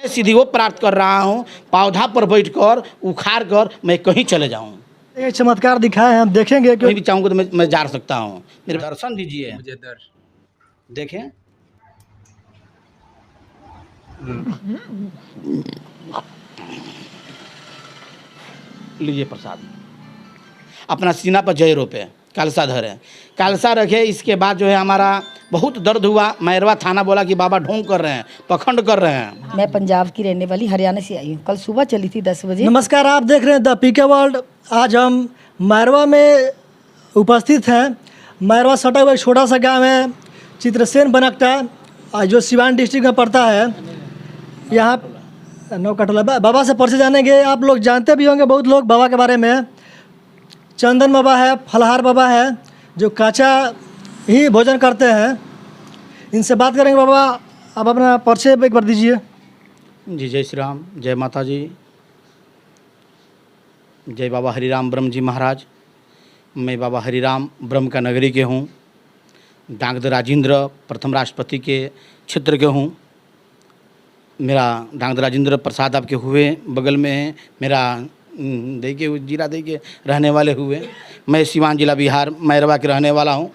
मैं सीधी वो प्राप्त कर रहा हूँ, पौधा पर बैठकर उखाड़ कर मैं कहीं चले जाऊँ। ये चमत्कार दिखाए हैं, हम देखेंगे कहीं कि भी चाहूँगा तो मैं जा सकता हूँ। मेरे दर्शन दीजिए, मुझे दर्श देखें। लीजिए प्रसाद, अपना सीना पर जय रोपे, कलसा धरे, कलसा रखे। इसके बाद जो है हमारा बहुत दर्द हुआ। मैरवा थाना बोला कि बाबा ढोंग कर रहे हैं, पखंड कर रहे हैं। मैं पंजाब की रहने वाली, हरियाणा से आई हूँ। कल सुबह चली थी 10 बजे। नमस्कार, आप देख रहे हैं द पीके वर्ल्ड। आज हम मैरवा में उपस्थित हैं। मैरवा सटा हुआ एक छोटा सा गांव है, चित्रसेन बनकटा, जो सिवान डिस्ट्रिक्ट में पड़ता है। यहाँ नौकटोला बाबा से परिचय जानेंगे। आप लोग जानते भी होंगे बहुत लोग बाबा के बारे में। चंदन बाबा है, फलहार बाबा है, जो काचा ही भोजन करते हैं। इनसे बात करेंगे। बाबा, आप अपना परिचय एक बार दीजिए। जी जय श्री राम, जय माता जी, जय बाबा हरिराम ब्रह्म जी महाराज। मैं बाबा हरिराम ब्रह्म का नगरी के हूँ, डॉक्टर राजेंद्र प्रथम राष्ट्रपति के क्षेत्र के हूँ। मेरा डॉक्टर राजेंद्र प्रसाद आपके हुए बगल में है, मेरा देखिए जिला देखिए रहने वाले हुए। मैं सिवान जिला बिहार मैरवा के रहने वाला हूँ।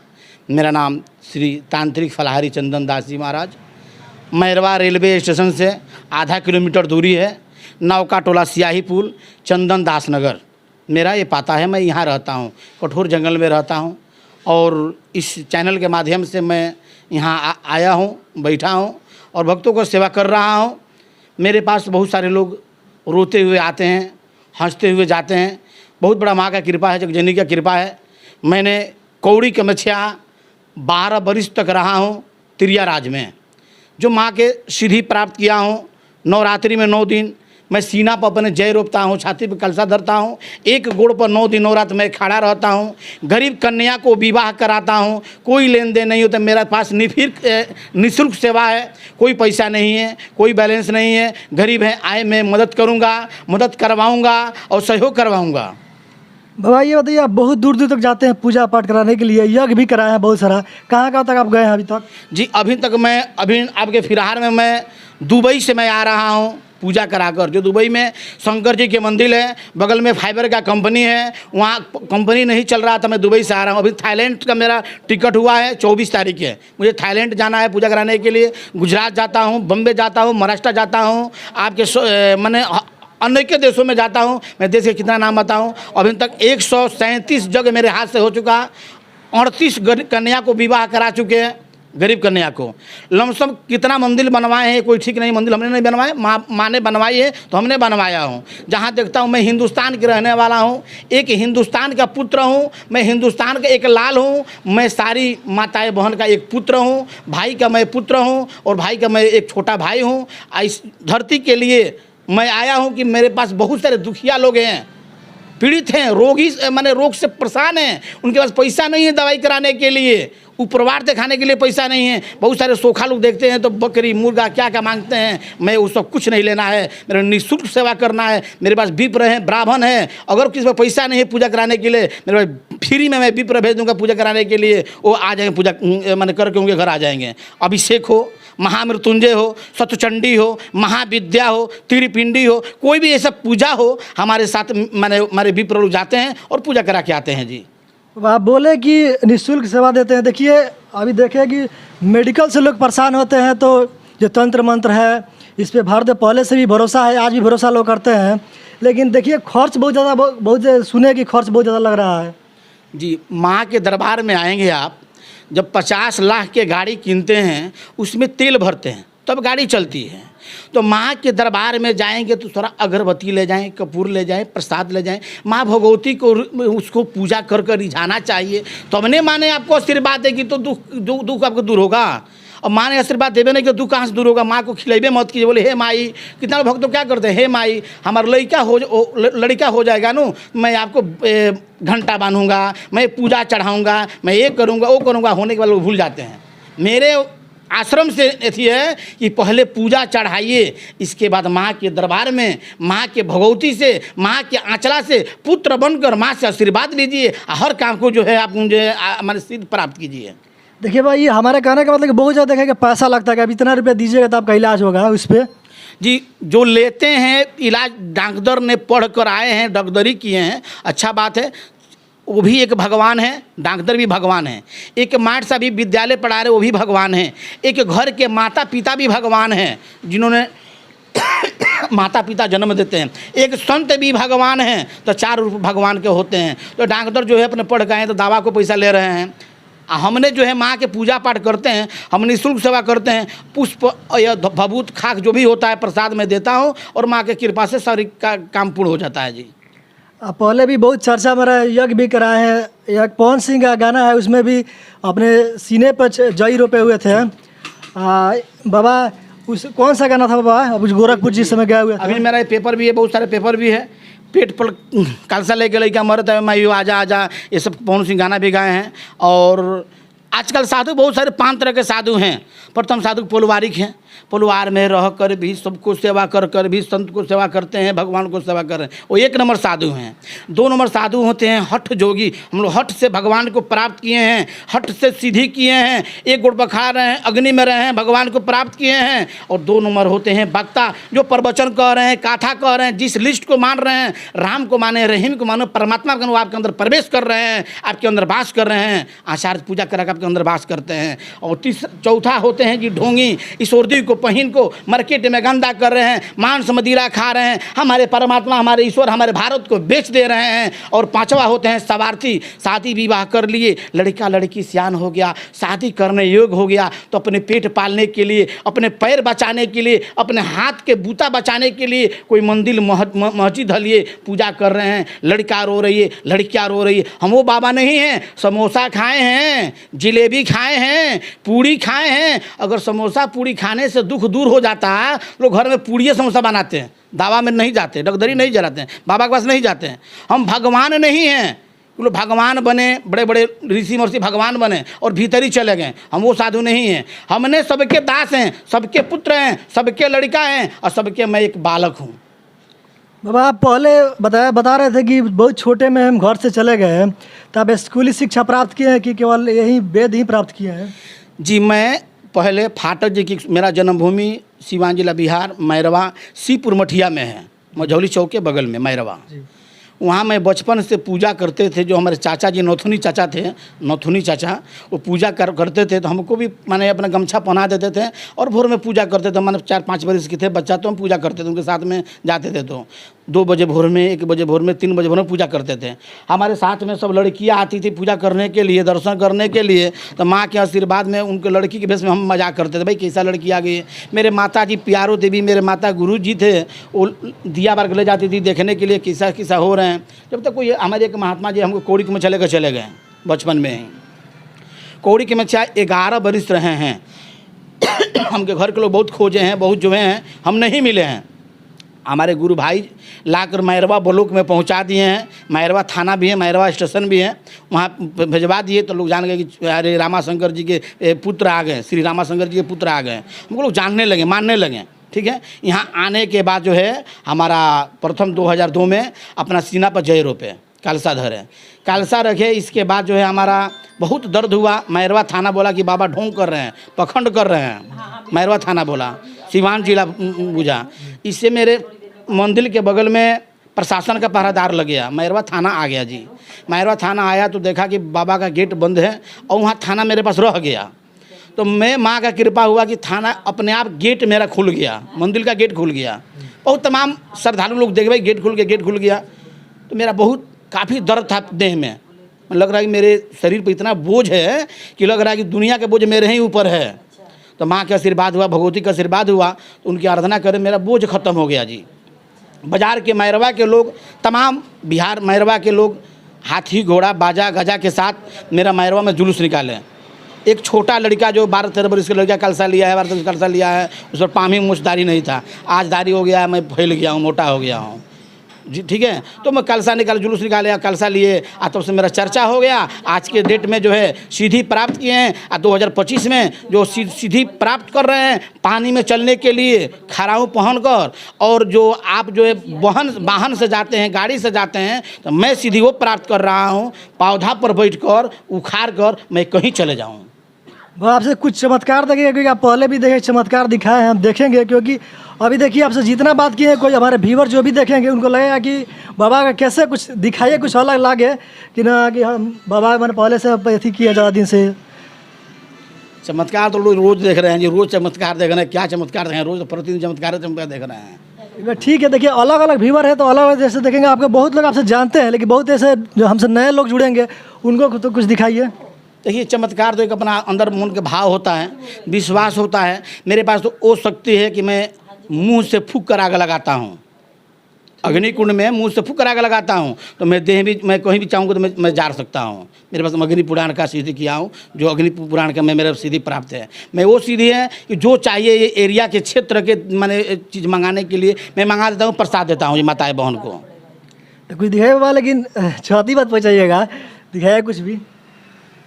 मेरा नाम श्री तांत्रिक फलहारी चंदन दास जी महाराज। मैरवा रेलवे स्टेशन से आधा किलोमीटर दूरी है, नौका टोला सियाही पुल, चंदन दास नगर मेरा ये पता है। मैं यहाँ रहता हूँ, कठोर जंगल में रहता हूँ। और इस चैनल के माध्यम से मैं यहाँ आया हूँ, बैठा हूँ और भक्तों को सेवा कर रहा हूँ। मेरे पास बहुत सारे लोग रोते हुए आते हैं, हंसते हुए जाते हैं। बहुत बड़ा माँ का कृपा है, जगजननी का कृपा है। मैंने कौड़ी कमछिया 12 बरिस तक रहा हूँ तिरिया राज में, जो माँ के सीढ़ी प्राप्त किया हूँ। नवरात्रि में 9 दिन मैं सीना पर अपने जय रोपता हूँ, छाती पर कलसा धरता हूँ, एक गोड़ पर 9 दिन नवरात में खड़ा रहता हूँ। गरीब कन्या को विवाह कराता हूँ, कोई लेन देन नहीं होता। मेरे पास निःशुल्क सेवा है, कोई पैसा नहीं है, कोई बैलेंस नहीं है। गरीब है, आए मैं मदद करूँगा, मदद करवाऊँगा और सहयोग करवाऊँगा। बाबा, ये बताइए, आप बहुत दूर दूर तक जाते हैं पूजा पाठ कराने के लिए, यज्ञ भी कराए हैं बहुत सारा। कहाँ कहाँ तक आप गए हैं अभी तक? जी अभी आपके फिलहाल में मैं दुबई से मैं आ रहा हूँ पूजा कराकर। जो दुबई में शंकर जी के मंदिर है, बगल में फाइबर का कंपनी है, वहाँ कंपनी नहीं चल रहा था, मैं दुबई से आ रहा हूँ। अभी थाईलैंड का मेरा टिकट हुआ है, 24 तारीख है। मुझे थाईलैंड जाना है पूजा कराने के लिए। गुजरात जाता हूँ, बम्बे जाता हूँ, महाराष्ट्र जाता हूँ, आपके मैंने अनेक देशों में जाता हूँ। मैं देश के कितना नाम बताऊँ। अभी तक 137 जगह मेरे हाथ से हो चुका। 38 कन्या को विवाह करा चुके हैं, गरीब कन्या को। लमसम कितना मंदिर बनवाए हैं, कोई ठीक नहीं। मंदिर हमने नहीं बनवाए, माँ ने बनवाई है तो हमने बनवाया हूँ। जहाँ देखता हूँ मैं हिंदुस्तान के रहने वाला हूँ, एक हिंदुस्तान का पुत्र हूँ। मैं हिंदुस्तान का एक लाल हूँ। मैं सारी माताएं बहन का एक पुत्र हूँ, भाई का मैं पुत्र हूँ और भाई का मैं एक छोटा भाई हूँ। इस धरती के लिए मैं आया हूँ कि मेरे पास बहुत सारे दुखिया लोग हैं, पीड़ित हैं, रोगी माने रोग से परेशान हैं। उनके पास पैसा नहीं है दवाई कराने के लिए, उपरवार दिखाने के लिए पैसा नहीं है। बहुत सारे सोखा लोग देखते हैं तो बकरी मुर्गा क्या क्या मांगते हैं। मैं वो सब कुछ नहीं लेना है, मेरा निःशुल्क सेवा करना है। मेरे पास विप्र हैं, ब्राह्मण हैं। अगर किसी पर पैसा नहीं है पूजा कराने के लिए, मेरे पास फ्री में मैं विप्र भेज दूँगा पूजा कराने के लिए। वो आ जाएंगे, पूजा मैंने करके उनके घर आ जाएंगे। अभिषेक हो, महामृत्युंजय हो, सतचंडी हो, महाविद्या हो, त्रिपिंडी हो, कोई भी ऐसा पूजा हो, हमारे साथ हमारे विप्र लोग जाते हैं और पूजा करा के आते हैं। जी आप बोले कि निःशुल्क सेवा देते हैं। देखिए, अभी देखें कि मेडिकल से लोग परेशान होते हैं, तो जो तंत्र मंत्र है इस पे भारत पहले से भी भरोसा है, आज भी भरोसा लोग करते हैं। लेकिन देखिए खर्च बहुत ज़्यादा, बहुत सुने कि खर्च बहुत ज़्यादा लग रहा है। जी माँ के दरबार में आएंगे आप, जब 50 लाख के गाड़ी कीनते हैं, उसमें तेल भरते हैं तब गाड़ी चलती है। तो माँ के दरबार में जाएंगे तो थोड़ा अगरबत्ती ले जाएं, कपूर ले जाएं, प्रसाद ले जाएं। माँ भगवती को उसको पूजा कर कर रिझाना चाहिए, तो हमने माँ ने आपको आशीर्वाद देगी तो दुख आपको दूर होगा। और माँ ने आशीर्वाद देवे नहीं कि दुख कहाँ से दूर होगा। माँ को खिलेबे मत कीजिए, बोले हे माई। कितना भक्त तो क्या करते हैं, हे माई हमारा लड़का हो जाएगा नो, मैं आपको घंटा बांधूंगा, मैं पूजा चढ़ाऊँगा, मैं ये करूँगा वो करूँगा। होने के बाद लोग भूल जाते हैं। मेरे आश्रम से ऐसी है कि पहले पूजा चढ़ाइए, इसके बाद माँ के दरबार में माँ के भगवती से, माँ के आंचला से पुत्र बनकर माँ से आशीर्वाद लीजिए। हर काम को जो है आप मुझे हमारे सिद्ध प्राप्त कीजिए। देखिए भाई, ये हमारे कहने का मतलब कि बहुत ज़्यादा देखें कि पैसा लगता है कि अब इतना रुपया दीजिएगा तो आपका इलाज होगा उस पर। जी जो लेते हैं इलाज डॉक्टर ने पढ़ कर आए हैं, डॉक्टरी किए हैं, अच्छा बात है, वो भी एक भगवान है, डॉक्टर भी भगवान है। एक माट सा भी विद्यालय पढ़ा रहे वो भी भगवान है। एक घर के माता पिता भी भगवान हैं जिन्होंने माता पिता जन्म देते हैं। एक संत भी भगवान हैं, तो 4 रूप भगवान के होते हैं। तो डॉक्टर जो है अपने पढ़ गए हैं तो दवा को पैसा ले रहे हैं। हमने जो है माँ के पूजा पाठ करते हैं, हम निःशुल्क सेवा करते हैं। पुष्प या भभूत खाक जो भी होता है प्रसाद में देता हूँ और माँ के कृपा से सारी का काम पूर्ण हो जाता है जी। पहले भी बहुत चर्चा में रहा, यज्ञ भी कराए हैं। एक पवन सिंह का गाना है, उसमें भी अपने सीने पर जई रोपे हुए थे। बाबा उस कौन सा गाना था बाबा? अब गोरखपुर जिस समय गए हुए थे। अभी मेरा पेपर भी है, बहुत सारे पेपर भी है। पेट पर कलसा लेके लड़का मरता है, मैं आजा आजा, ये सब पवन सिंह गाना भी गाए हैं। और आजकल साधु बहुत सारे 5 तरह के साधु हैं। प्रथम साधु परिवारिक हैं, परिवार में रह कर भी सबको सेवा कर कर भी संत को सेवा करते हैं, भगवान को सेवा कर रहे हैं, वो 1 नंबर साधु हैं। 2 नंबर साधु होते हैं हठ जोगी। हम लोग हठ से भगवान को प्राप्त किए हैं, हठ से सिद्धि किए हैं, एक गुड़ बखा रहे हैं, अग्नि में रहे हैं, भगवान को प्राप्त किए हैं। और 2 नंबर होते हैं वक्ता, जो प्रवचन कह रहे हैं, गाथा कह रहे हैं, जिस लिस्ट को मान रहे हैं, राम को माने, रहीम को मानो, परमात्मा को आपके अंदर प्रवेश कर रहे हैं, आपके अंदर वास कर रहे हैं, आचार्य पूजा करा आपके अंदर वास करते हैं। और चौथा होते हैं जी ढोंगी, ईश्वरदी को पहिन को मार्केट में गंदा कर रहे हैं, मांस मदिरा खा रहे हैं, हमारे परमात्मा, हमारे ईश्वर, हमारे भारत को बेच दे रहे हैं। और 5वां होते हैं स्वार्थी, शादी विवाह कर लिए, लड़का लड़की सियान हो गया, शादी करने योग्य हो गया, तो अपने पेट पालने के लिए, अपने पैर बचाने के लिए, अपने हाथ के बूता बचाने के लिए कोई मंदिर मस्जिद लिए पूजा कर रहे हैं। लड़का रो रही है, लड़कियाँ रो रही है। हम वो बाबा नहीं हैं। समोसा खाए हैं, जिलेबी खाए हैं, पूड़ी खाए हैं। अगर समोसा पूड़ी खाने से दुख दूर हो जाता है, लोग घर में पूड़ी समोसा बनाते हैं, दावा में नहीं जाते, डगदरी नहीं जलाते हैं, बाबा के पास नहीं जाते हैं। हम भगवान नहीं हैं। लोग भगवान बने, बड़े बड़े ऋषि महर्षि भगवान बने और भीतर ही चले गए। हम वो साधु नहीं हैं। हमने सबके दास हैं, सबके पुत्र हैं, सबके लड़का हैं और सबके मैं एक बालक हूँ। बाबा आप पहले बता रहे थे कि बहुत छोटे में हम घर से चले गए, तो आप स्कूली शिक्षा प्राप्त किए हैं कि केवल यही वेद ही प्राप्त किए हैं? जी मैं पहले फाटक जी की, मेरा जन्मभूमि सीवान जिला बिहार, मैरवा सीपुर मठिया में है, मझौली चौक के बगल में मैरवा। वहाँ मैं बचपन से पूजा करते थे। जो हमारे चाचा जी नौथुनी चाचा थे, नौथुनी चाचा, वो पूजा करते थे, तो हमको भी माने अपना गमछा पहना देते थे और भोर में पूजा करते थे। माने 4-5 बरस के थे बच्चा, तो हम पूजा करते थे, उनके साथ में जाते थे। तो 2 बजे भोर में, 1 बजे भोर में, 3 बजे भोर में पूजा करते थे। हमारे साथ में सब लड़कियाँ आती थी पूजा करने के लिए, दर्शन करने के लिए। तो माँ के आशीर्वाद में उनके लड़की के भेष में हम मजाक करते थे, भाई कैसा लड़की आ गई है। मेरे माता जी प्यारो देवी, मेरे माता गुरु जी थे, वो दिया बार ले जाती थी देखने के लिए कैसा कैसा हो रहे हैं। जब तक कोई हमारे एक महात्मा जी हमको कौड़ी के में चले गए बचपन में ही। कौड़ी के में 11 बरिस रहे हैं। हमके घर के लोग बहुत खोजे हैं, बहुत जो हैं, हम नहीं मिले हैं। हमारे गुरु भाई लाकर मैरवा ब्लॉक में पहुंचा दिए हैं। मैरवा थाना भी है, मैरवा स्टेशन भी है, वहाँ भिजवा दिए। तो लोग जान गए कि अरे रामाशंकर जी के पुत्र आ गए, श्री रामाशंकर जी के पुत्र आ गए। हमको लोग जानने लगे, मानने लगे। ठीक है, यहाँ आने के बाद जो है हमारा प्रथम 2002 में अपना सीना पर जय रोपे, कलसा धरे, कलसा रखे। इसके बाद जो है हमारा बहुत दर्द हुआ। मैरवा थाना बोला कि बाबा ढोंग कर रहे हैं, पखंड कर रहे हैं। मैरवा थाना बोला, सीवान जिला बुझा। इससे मेरे मंदिर के बगल में प्रशासन का पहरादार लग गया, मैरवा थाना आ गया जी। मैरवा थाना आया तो देखा कि बाबा का गेट बंद है और वहाँ थाना मेरे पास रह गया। तो मैं माँ का कृपा हुआ कि थाना अपने आप गेट मेरा खुल गया, मंदिर का गेट खुल गया। बहुत तमाम श्रद्धालु लोग देख भाई गेट खुल गया। तो मेरा बहुत काफ़ी दर्द था देह में। लग रहा है कि मेरे शरीर पर इतना बोझ है कि लग रहा है कि दुनिया के बोझ मेरे ही ऊपर है। तो माँ का आशीर्वाद हुआ, भगवती का आशीर्वाद हुआ, तो उनकी आराधना करे मेरा बोझ खत्म हो गया जी। बाज़ार के मैरवा के लोग, तमाम बिहार मैरवा के लोग हाथी घोड़ा बाजा गजा के साथ मेरा मैरवा में जुलूस निकाले। एक छोटा लड़का जो 12-13 वर्ष का लड़का कलसा लिया है, 12 कलसा लिया है, उस पर पामी मुछ दाढ़ी नहीं था, आज दाढ़ी हो गया है, मैं फैल गया हूँ, मोटा हो गया हूँ जी। ठीक है, तो मैं कलसा जुलूस निकाले, कलसा लिए, तब से मेरा चर्चा हो गया। आज के डेट में जो है सिद्धि प्राप्त किए हैं। 2025 में जो सिद्धि प्राप्त कर रहे हैं पानी में चलने के लिए खराऊ पहन कर, और जो आप जो है वाहन से जाते हैं, गाड़ी से जाते हैं, तो मैं सिद्धि वो प्राप्त कर रहा हूँ। पौधा पर बैठ कर उखाड़ कर मैं कहीं चले जाऊँ। वो आपसे कुछ चमत्कार देखेंगे, क्योंकि आप पहले भी देखे चमत्कार दिखाए हैं, हम देखेंगे। क्योंकि अभी देखिए आपसे जितना बात किए, कोई हमारे व्यूवर जो भी देखेंगे उनको लगेगा कि बाबा का कैसे कुछ दिखाइए, कुछ अलग लागे कि ना कि हम बाबा मैंने पहले से अथी किया ज़्यादा दिन से। चमत्कार तो लोग रोज़ देख रहे हैं जी, रोज़ चमत्कार देख रहे हैं। क्या चमत्कार देख रहे हैं? रोज़ प्रतिदिन चमत्कार देख रहे हैं। ठीक है, देखिए अलग अलग व्यूवर है तो अलग अलग जैसे देखेंगे। आपके बहुत लोग आपसे जानते हैं, लेकिन बहुत ऐसे जो हमसे नए लोग जुड़ेंगे उनको तो कुछ दिखाइए। देखिए चमत्कार तो एक अपना अंदर मन के भाव होता है, विश्वास होता है। मेरे पास तो वो शक्ति है कि मैं मुंह से फूंक कर आग लगाता हूँ, अग्निकुंड में मुंह से फूंक कर आग लगाता हूँ, तो मैं देह भी, मैं कहीं भी चाहूँगा तो मैं जार सकता हूँ। मेरे पास अग्नि पुराण का सिद्धि किया हूँ, जो अग्नि पुराण का मैं मेरा सिद्धि प्राप्त है। मैं वो सिद्धि है कि जो चाहिए ये एरिया के क्षेत्र के मैंने चीज़ मंगाने के लिए मैं मंगा देता हूँ, प्रसाद देता हूँ ये माताएँ बहन को। तो कुछ दिखाए बाबा, लेकिन चौथी बात पहुँचाइएगा, दिखाया कुछ भी।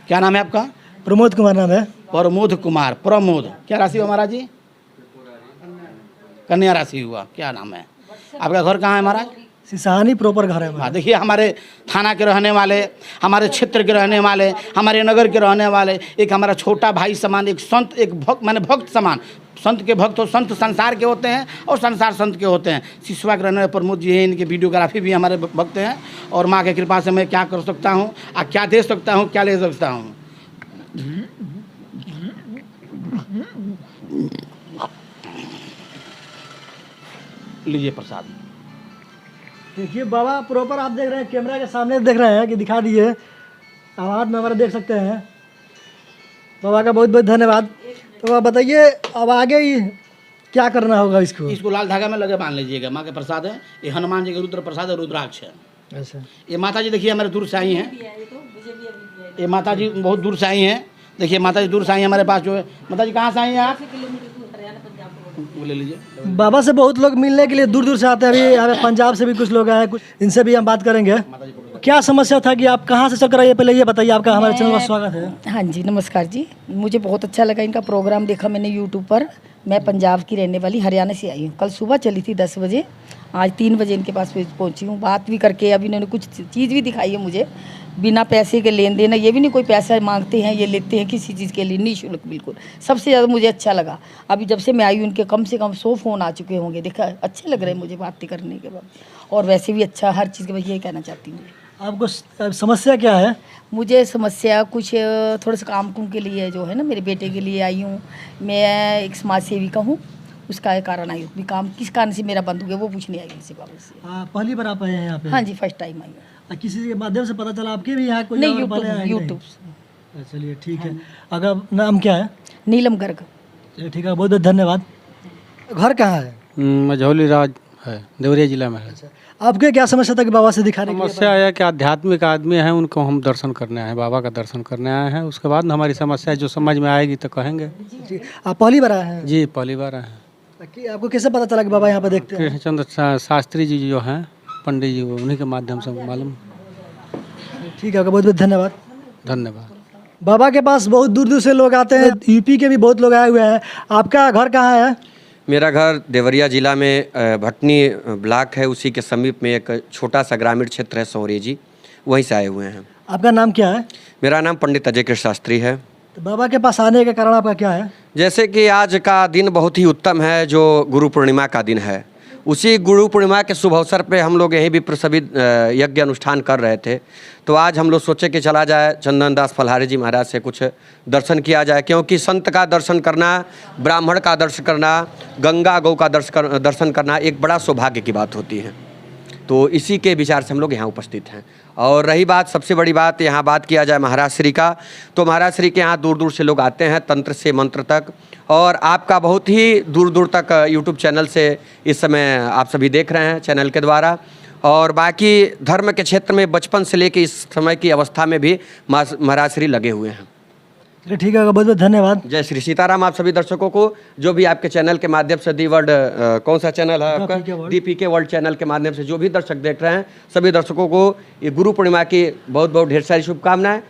क्या नाम है आपका? प्रमोद कुमार नाम है। प्रमोद कुमार। प्रमोद क्या राशि हुआ महाराज जी? कन्या राशि हुआ। क्या नाम है आपका? घर कहाँ है महाराज? सिसानी प्रॉपर घर है। हाँ, देखिए हमारे थाना के रहने वाले, हमारे क्षेत्र के रहने वाले, हमारे नगर के रहने वाले, एक हमारा छोटा भाई समान, एक संत, एक भक्त, माने भक्त समान। संत के भक्त हो, संत संसार के होते हैं और संसार संत के होते हैं। सिसवा के रहने वाले प्रमोद जी हैं, इनके वीडियोग्राफी भी हमारे भक्त हैं। और माँ की कृपा से मैं क्या कर सकता हूँ, क्या दे सकता हूँ, क्या ले सकता हूँ। लीजिए प्रसाद। देखिए बाबा प्रॉपर आप देख रहे हैं, कैमरा के सामने देख रहे हैं कि दिखा दिए, आवाज़ में हमारा देख सकते हैं। बाबा का बहुत बहुत धन्यवाद। तो आप बताइए अब आगे ही क्या करना होगा इसको? इसको लाल धागा में लगे बांध लीजिएगा। माँ के प्रसाद है, ये हनुमान जी के रुद्र प्रसाद है, रुद्राक्ष है। अच्छा, ये माता जी देखिए हमारे दूर से आई हैं, ये माता जी बहुत दूर से आई हैं। देखिए माता जी दूर से आई हैं हमारे पास। जो है माता जी कहाँ से आई हैं आप? वो ले लीजिए। बाबा से बहुत लोग मिलने के लिए दूर दूर से आते हैं। अभी हमें पंजाब से भी कुछ लोग आए, कुछ इनसे भी हम बात करेंगे। क्या समस्या था कि आप कहाँ से चल कर आइए, पहले ये बताइए। आपका हमारे चैनल में स्वागत है। हाँ जी, नमस्कार जी। मुझे बहुत अच्छा लगा इनका प्रोग्राम, देखा मैंने यूट्यूब पर। मैं पंजाब की रहने वाली, हरियाणा से आई हूँ। कल सुबह चली थी 10 बजे, आज 3 बजे इनके पास पहुँची हूँ। बात भी करके अभी इन्होंने कुछ चीज़ भी दिखाई है मुझे, बिना पैसे के लेन देन है। ये भी नहीं कोई पैसा मांगते हैं, ये लेते हैं किसी चीज़ के लिए निःशुल्क, बिल्कुल। सबसे ज़्यादा मुझे अच्छा लगा, अभी जब से मैं आई हूँ उनके कम से कम 100 फ़ोन आ चुके होंगे। देखा, अच्छे लग रहे हैं मुझे बातें करने के बाद। और वैसे भी अच्छा हर चीज़ के बाद यही कहना चाहती हूँ। आपको समस्या क्या है? मुझे समस्या कुछ थोड़ा सा काम कुम के लिए जो है ना, मेरे बेटे के लिए आई हूँ। मैं एक समाज सेविका हूँ, उसका कारण आई हूँ। भी काम किस कारण से मेरा बंद हो गया वो पूछने आई उनसे बाबा से। पहली बार आप आए हैं यहाँ पे? हाँ जी, फर्स्ट टाइम आई हूँ। किसी के माध्यम से पता चला आपके भी यहाँ कोई? नहीं, यूट्यूब से। चलिए ठीक है। अगर नाम क्या है? नीलम गर्ग। चलिए ठीक है, बहुत बहुत धन्यवाद। घर कहाँ है? मझौली राज है, देवरिया जिला में है। आपके क्या समस्या था कि बाबा से दिखाने के लिए? समस्या है कि आध्यात्मिक आदमी है, उनको हम दर्शन करने आए हैं, बाबा का दर्शन करने आए हैं। उसके बाद हमारी समस्या जो समझ में आएगी तो कहेंगे। आप पहली बार आए हैं? जी पहली बार आए हैं। आपको कैसे पता चला कि बाबा यहाँ पे देखते हैं? कृष्णचंद्र शास्त्री जी जो हैं, पंडित जी, उन्हीं के माध्यम से मालूम। ठीक है, बहुत बहुत धन्यवाद। धन्यवाद। बाबा के पास बहुत दूर दूर से लोग आते हैं, यूपी के भी बहुत लोग आए हुए हैं। आपका घर कहाँ है? मेरा घर देवरिया जिला में भटनी ब्लॉक है, उसी के समीप में एक छोटा सा ग्रामीण क्षेत्र है सौरे जी, वहीं से आए हुए हैं। आपका नाम क्या है? मेरा नाम पंडित अजय कृष्ण शास्त्री है। तो बाबा के पास आने का कारण आपका क्या है? जैसे कि आज का दिन बहुत ही उत्तम है, जो गुरु पूर्णिमा का दिन है। उसी गुरु पूर्णिमा के शुभ अवसर पे हम लोग यहीं भी सभी यज्ञ अनुष्ठान कर रहे थे। तो आज हम लोग सोचे कि चला जाए चंदन दास फलहारी जी महाराज से कुछ दर्शन किया जाए, क्योंकि संत का दर्शन करना, ब्राह्मण का दर्शन करना, गंगा गौ का दर्शन करना एक बड़ा सौभाग्य की बात होती है। तो इसी के विचार से हम लोग यहाँ उपस्थित हैं। और रही बात, सबसे बड़ी बात, यहाँ बात किया जाए महाराज श्री का, तो महाराज श्री के यहाँ दूर दूर से लोग आते हैं, तंत्र से मंत्र तक। और आपका बहुत ही दूर दूर तक यूट्यूब चैनल से इस समय आप सभी देख रहे हैं, चैनल के द्वारा। और बाकी धर्म के क्षेत्र में बचपन से लेकर इस समय की अवस्था में भी महाराज श्री लगे हुए हैं। ठीक है, बहुत बहुत धन्यवाद। जय श्री सीताराम। आप सभी दर्शकों को जो भी आपके चैनल के माध्यम से दी वर्ल्ड, कौन सा चैनल है आपका? DPK वर्ल्ड चैनल के माध्यम से जो भी दर्शक देख रहे हैं, सभी दर्शकों को ये गुरु पूर्णिमा की बहुत बहुत ढेर सारी शुभकामनाएं।